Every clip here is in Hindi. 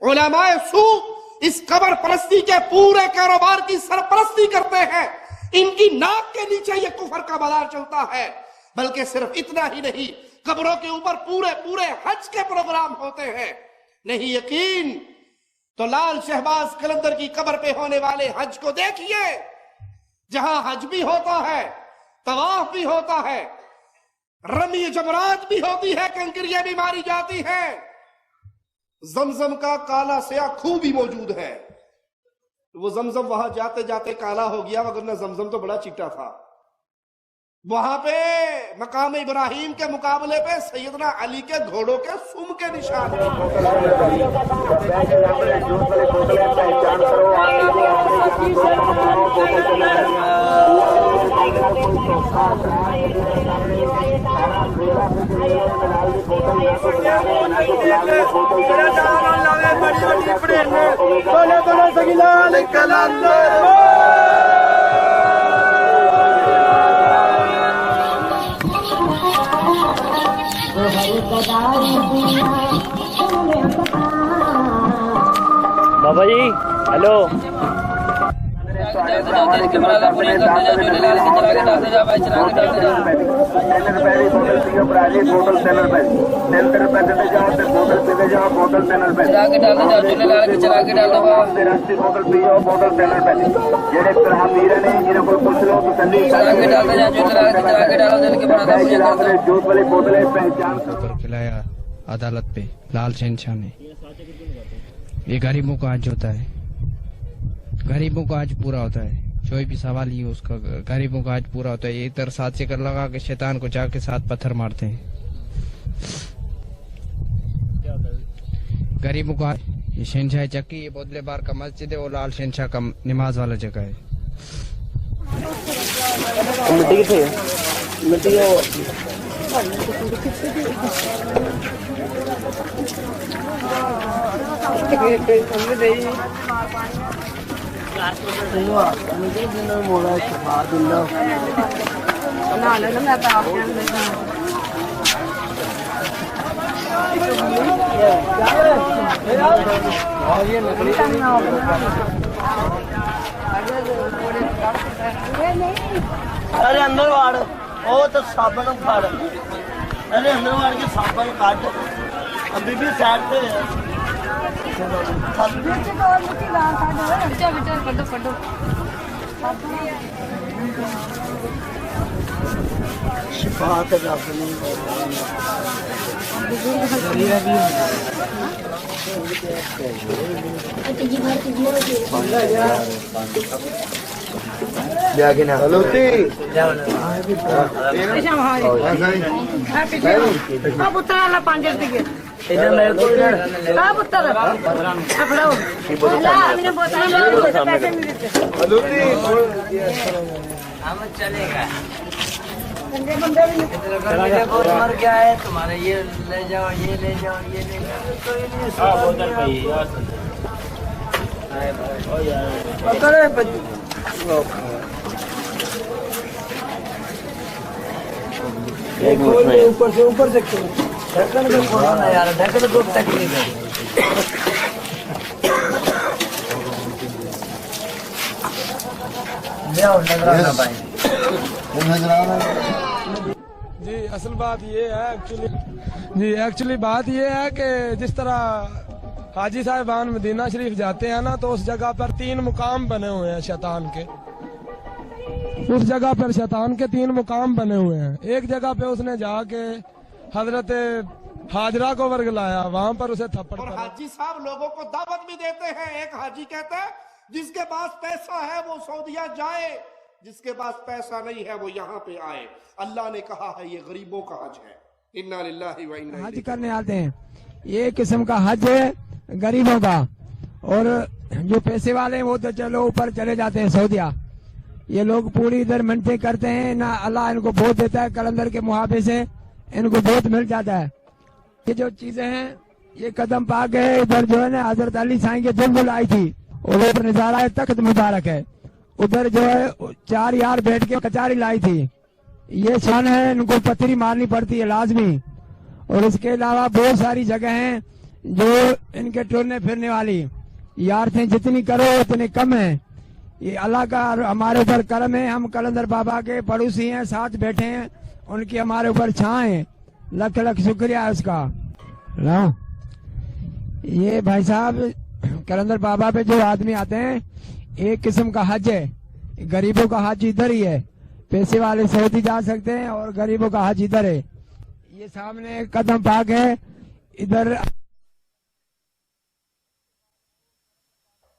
उलमाए सू इस कब्र परस्ती के पूरे कारोबार की सरपरस्ती करते हैं। इनकी नाक के नीचे ये कुफर का बाजार चलता है। बल्कि सिर्फ इतना ही नहीं, कब्रों के ऊपर पूरे पूरे हज के प्रोग्राम होते हैं। नहीं यकीन तो लाल शहबाज कलंदर की कब्र पे होने वाले हज को देखिए, जहां हज भी होता है, तवाफ भी होता है, रमी जमरात भी होती है, कंकरियां भी मारी जाती है, जमजम का काला स्या खूह भी मौजूद है। वो जमजम वहां जाते जाते काला हो गया, वरना जमजम तो बड़ा चिट्टा था। वहां पे मकाम इब्राहिम के मुकाबले पे सैयदना अली के घोड़ों के सुम के निशान बाबा जी हेलो खिलाया अदालत पे लाल शहनशाह ने। ये गरीबों का आज होता है, गरीबों का आज पूरा होता है। कोई भी सवाल ही उसका गरीबों का आज पूरा होता है। ये इधर साथ से कर लगा के शैतान को जाके साथ पत्थर मारते हैं। गरीबों का ये शहनशाह चक्की, ये बोदले बार का मस्जिद है, वो लाल शहनशाह का नमाज वाला जगह है। अरे अंदर वाड़ ओ तो साबन फाड़, अरे अंदर वाड़ के साबन काट, अभी भी साइड पे चलेगा मर गया है तुम्हारे, ये ले जाओ, ये ले जाओ, ये ले जाओ। ऊपर से ढक्कन को खोलो ना यार, ढक्कन को तकलीफ है। जी असल बात ये है एक्चुअली बात ये है कि जिस तरह हाजी साहिबान मदीना शरीफ जाते हैं ना, तो उस जगह पर 3 मुकाम बने हुए हैं शैतान के। उस जगह पर शैतान के 3 मुकाम बने हुए हैं। एक जगह पे उसने जाके हजरत हाजरा को वर्गलाया, वहाँ पर उसे थप्पड़। और हाजी साहब लोगों को दावत भी देते हैं। एक हाजी कहता है जिसके पास पैसा है वो सऊदीया जाए, जिसके पास पैसा नहीं है वो यहाँ पे आए। अल्लाह ने कहा है ये गरीबों का हज है। इन्ना लिल्लाहि व इन्ना हज करने आते हैं, ये किस्म का हज है गरीबों का। और जो पैसे वाले हैं वो तो चलो ऊपर चले जाते हैं सऊदीया। ये लोग पूरी इधर मिन्नतें करते हैं ना, अल्लाह इनको बहुत देता है। कलंदर के मुहाफे से इनको बहुत मिल जाता है। ये जो चीजें हैं ये कदम पा गए। इधर जो है ना हजरत अली साईं की जुल्फुल आई थी, और ऊपर नजारा है तख्त मुबारक है। उधर जो है 4 यार बैठ के कचारी लाई थी। ये शान है, इनको पत्थरी मारनी पड़ती है लाजमी। और इसके अलावा बहुत सारी जगह हैं जो इनके टोलने फिरने वाली यारतें जितनी करो उतनी कम है। ये अल्लाह का हमारे ऊपर करम है, हम कलंदर बाबा के पड़ोसी हैं, साथ बैठे हैं, उनकी हमारे ऊपर छां है, लख लख शुक्रिया है उसका। ये भाई साहब कलंदर बाबा पे जो आदमी आते हैं, एक किस्म का हज है, गरीबों का हज इधर ही है, पैसे वाले सऊदी जा सकते हैं और गरीबों का हज इधर है। ये सामने कदम पाक है, इधर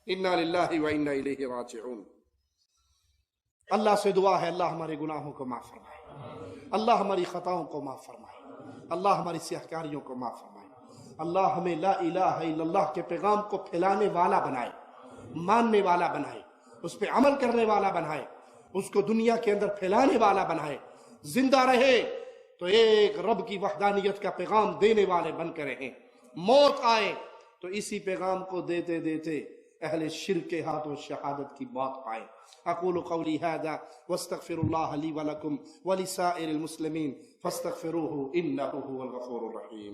इन्ना लिल्लाहि व इन्ना इलैहि राजिऊन। अल्लाह से दुआ है, अल्लाह हमारे गुनाहों को माफ फरमाए, अल्लाह हमारी खताओं को माफ फरमाए, अल्लाह हमारी सियाहकारियों को माफ फरमाए। अल्लाह हमें ला इलाहा इल्लल्लाह के पैगाम को फैलाने वाला बनाए, मानने वाला बनाए, उस पर अमल करने वाला बनाए, उसको दुनिया के अंदर फैलाने वाला बनाए। जिंदा रहे तो एक रब की वहदानियत का पैगाम देने वाले बनकर रहें, मौत आए तो इसी पैगाम को देते देते अहले शिर्क के हाथों शहादत की बात पाए। अक़ूलु क़ौली हाज़ा वस्तग़फ़िरुल्लाह ली व लकुम व लिसाइरिल मुस्लिमीन फस्तग़फ़िरूहु इन्नहु हुवल गफ़ूरुर रहीम।